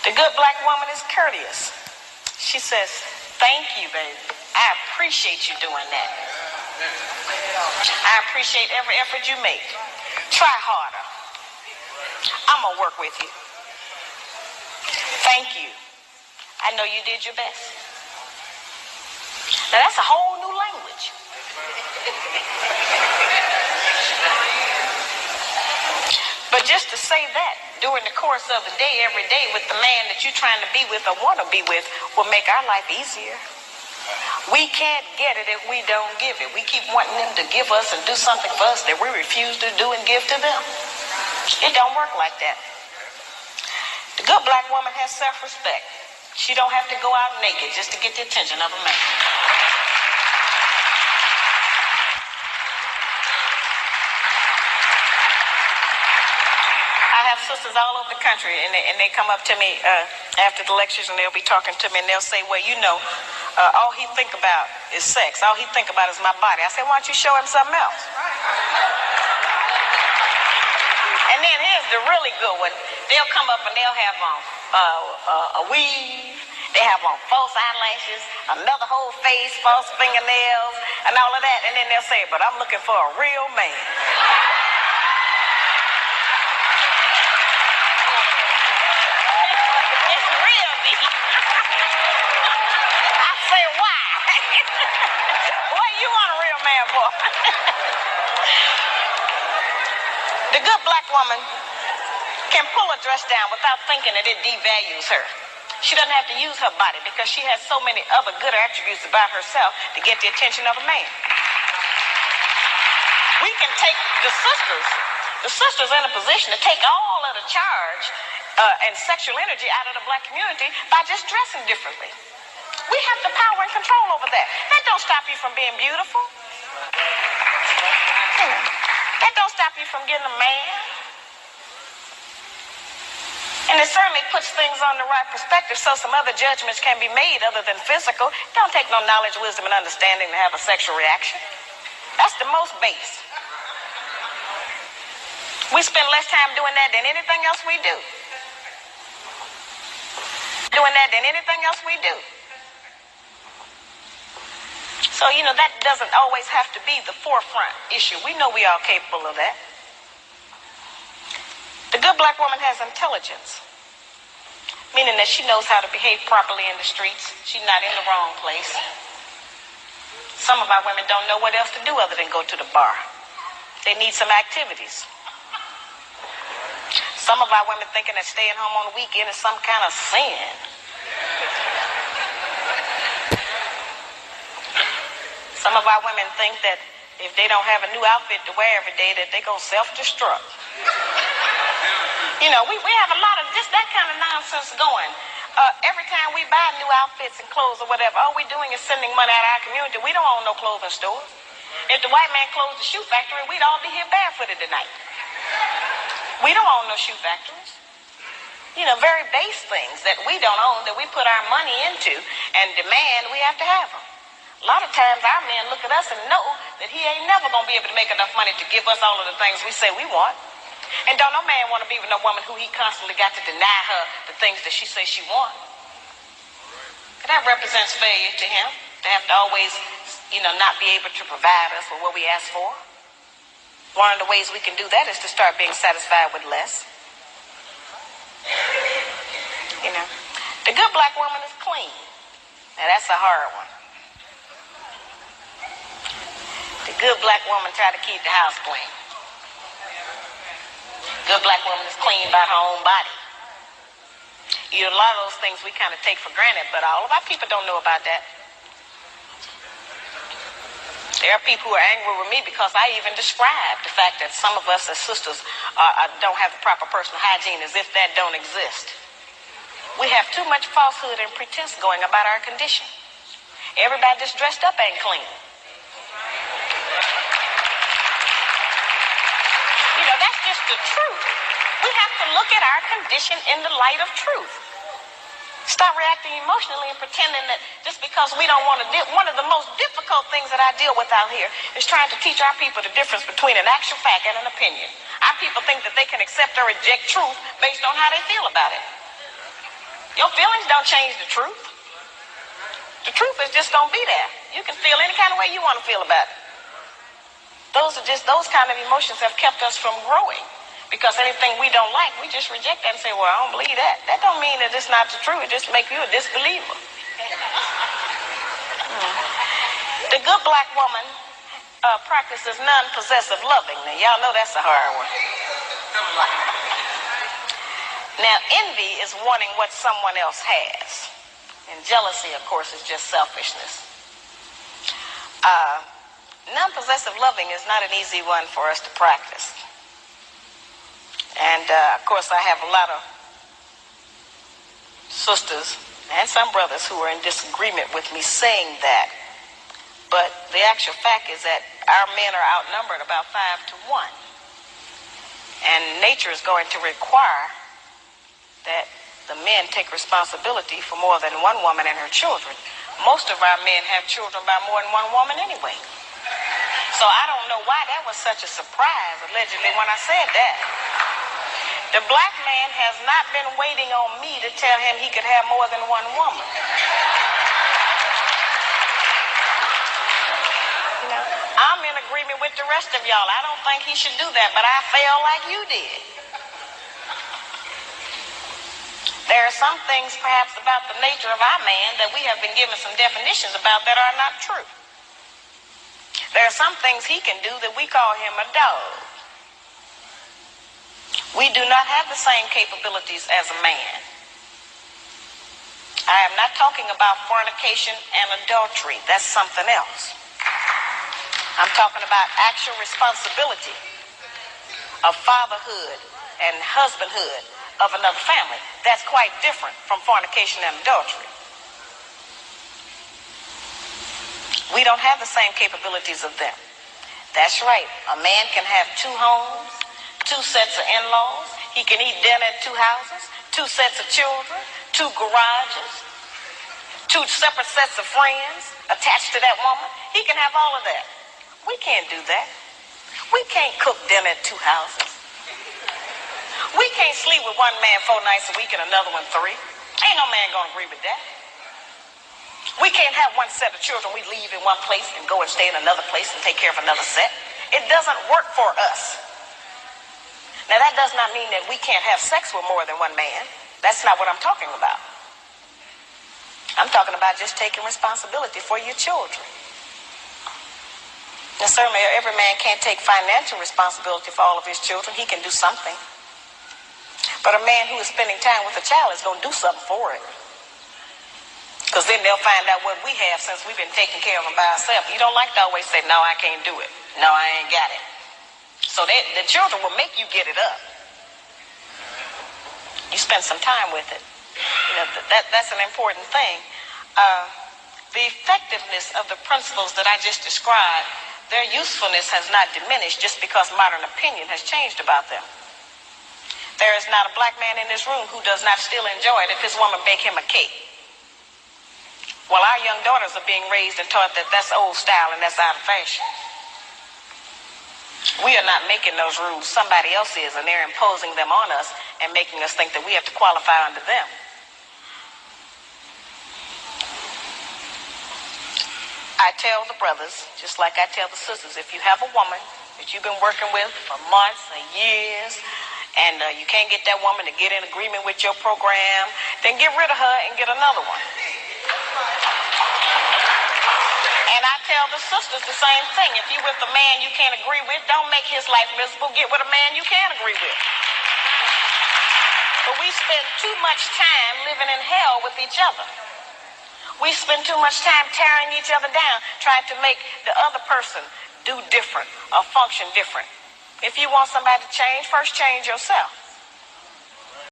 The good black woman is courteous. She says, thank you, baby. I appreciate you doing that. I appreciate every effort you make. Try harder. I'm going to work with you. Thank you. I know you did your best. Now that's a whole new language. But just to say that during the course of the day, every day, with the man that you're trying to be with or want to be with, will make our life easier. We can't get it if we don't give it. We keep wanting them to give us and do something for us that we refuse to do and give to them. It don't work like that. The good black woman has self-respect. She don't have to go out naked just to get the attention of a man. I have sisters all over the country, and they come up to me after the lectures, and they'll be talking to me, and they'll say, well, you know, all he think about is sex. All he think about is my body. I say, why don't you show him something else? And then here's the really good one. They'll come up and they'll have on a weave. They have on false eyelashes, another whole face, false fingernails, and all of that. And then they'll say, but I'm looking for a real man. It's real deep. I say, why? What you want a real man for? The good black woman can pull a dress down without thinking that it devalues her. She doesn't have to use her body because she has so many other good attributes about herself to get the attention of a man. We can take the sisters in a position to take all of the charge and sexual energy out of the black community by just dressing differently. We have the power and control over that. That don't stop you from being beautiful. That don't stop you from getting a man. And it certainly puts things on the right perspective so some other judgments can be made other than physical. It don't take no knowledge, wisdom, and understanding to have a sexual reaction. That's the most base. We spend less time doing that than anything else we do. So, you know, that doesn't always have to be the forefront issue. We know we are capable of that. The good black woman has intelligence, meaning that she knows how to behave properly in the streets. She's not in the wrong place. Some of our women don't know what else to do other than go to the bar. They need some activities. Some of our women thinking that staying home on the weekend is some kind of sin. Some of our women think that if they don't have a new outfit to wear every day, that they're going to self-destruct. You know, we have a lot of just that kind of nonsense going. Every time we buy new outfits and clothes or whatever, all we're doing is sending money out of our community. We don't own no clothing stores. If the white man closed the shoe factory, we'd all be here barefooted tonight. We don't own no shoe factories. You know, very base things that we don't own, that we put our money into and demand we have to have them. A lot of times our men look at us and know that he ain't never going to be able to make enough money to give us all of the things we say we want. And don't no man want to be with no woman who he constantly got to deny her the things that she says she wants. And that represents failure to him, to have to always, you know, not be able to provide us with what we ask for. One of the ways we can do that is to start being satisfied with less. You know, the good black woman is clean. Now that's a hard one. The good black woman try to keep the house clean. Good black woman is clean about her own body. You know, a lot of those things we kind of take for granted, but all of our people don't know about that. There are people who are angry with me because I even described the fact that some of us as sisters don't have the proper personal hygiene, as if that don't exist. We have too much falsehood and pretense going about our condition. Everybody that's dressed up ain't clean. You know, that's just the truth. We have to look at our condition in the light of truth. Stop reacting emotionally and pretending that just because we don't want to deal. One of the most difficult things that I deal with out here is trying to teach our people the difference between an actual fact and an opinion. Our people think that they can accept or reject truth based on how they feel about it. Your feelings don't change the truth. The truth is just going to be there. You can feel any kind of way you want to feel about it. Those kind of emotions have kept us from growing. Because anything we don't like, we just reject that and say, well, I don't believe that. That don't mean that it's not the truth. It just makes you a disbeliever. The good black woman practices non-possessive loving. Now, y'all know that's a hard one. Now, envy is wanting what someone else has. And jealousy, of course, is just selfishness. Non-possessive loving is not an easy one for us to practice. And, of course, I have a lot of sisters and some brothers who are in disagreement with me saying that. But the actual fact is that our men are outnumbered about 5 to 1. And nature is going to require that the men take responsibility for more than one woman and her children. Most of our men have children by more than one woman anyway. So I don't know why that was such a surprise, allegedly, when I said that. The black man has not been waiting on me to tell him he could have more than one woman. You know, I'm in agreement with the rest of y'all. I don't think he should do that, but I feel like you did. There are some things perhaps about the nature of our man that we have been given some definitions about that are not true. There are some things he can do that we call him a dog. We do not have the same capabilities as a man. I am not talking about fornication and adultery. That's something else. I'm talking about actual responsibility of fatherhood and husbandhood of another family. That's quite different from fornication and adultery. We don't have the same capabilities of them. That's right. A man can have 2 homes, 2 sets of in-laws. He can eat dinner at 2 houses, 2 sets of children, 2 garages, 2 separate sets of friends attached to that woman. He can have all of that. We can't do that. We can't cook dinner at 2 houses. We can't sleep with one man 4 nights a week and another one 3. Ain't no man gonna agree with that. We can't have one set of children we leave in one place and go and stay in another place and take care of another set. It doesn't work for us. Now that does not mean that we can't have sex with more than one man. That's not what I'm talking about. I'm talking about just taking responsibility for your children. Now certainly every man can't take financial responsibility for all of his children. He can do something. But a man who is spending time with a child is going to do something for it. Because then they'll find out what we have since we've been taking care of them by ourselves. You don't like to always say, no, I can't do it. No, I ain't got it. So the children will make you get it up. You spend some time with it. You know, that's an important thing. The effectiveness of the principles that I just described, their usefulness has not diminished just because modern opinion has changed about them. There is not a black man in this room who does not still enjoy it if his woman bake him a cake. Well, our young daughters are being raised and taught that that's old style and that's out of fashion. We are not making those rules. Somebody else is, and they're imposing them on us and making us think that we have to qualify under them. I tell the brothers, just like I tell the sisters, if you have a woman that you've been working with for months or years, and you can't get that woman to get in agreement with your program, then get rid of her and get another one. And I tell the sisters the same thing. If you're with a man you can't agree with, don't make his life miserable. Get with a man you can agree with. But we spend too much time living in hell with each other. We spend too much time tearing each other down, trying to make the other person do different or function different. If you want somebody to change, first change yourself.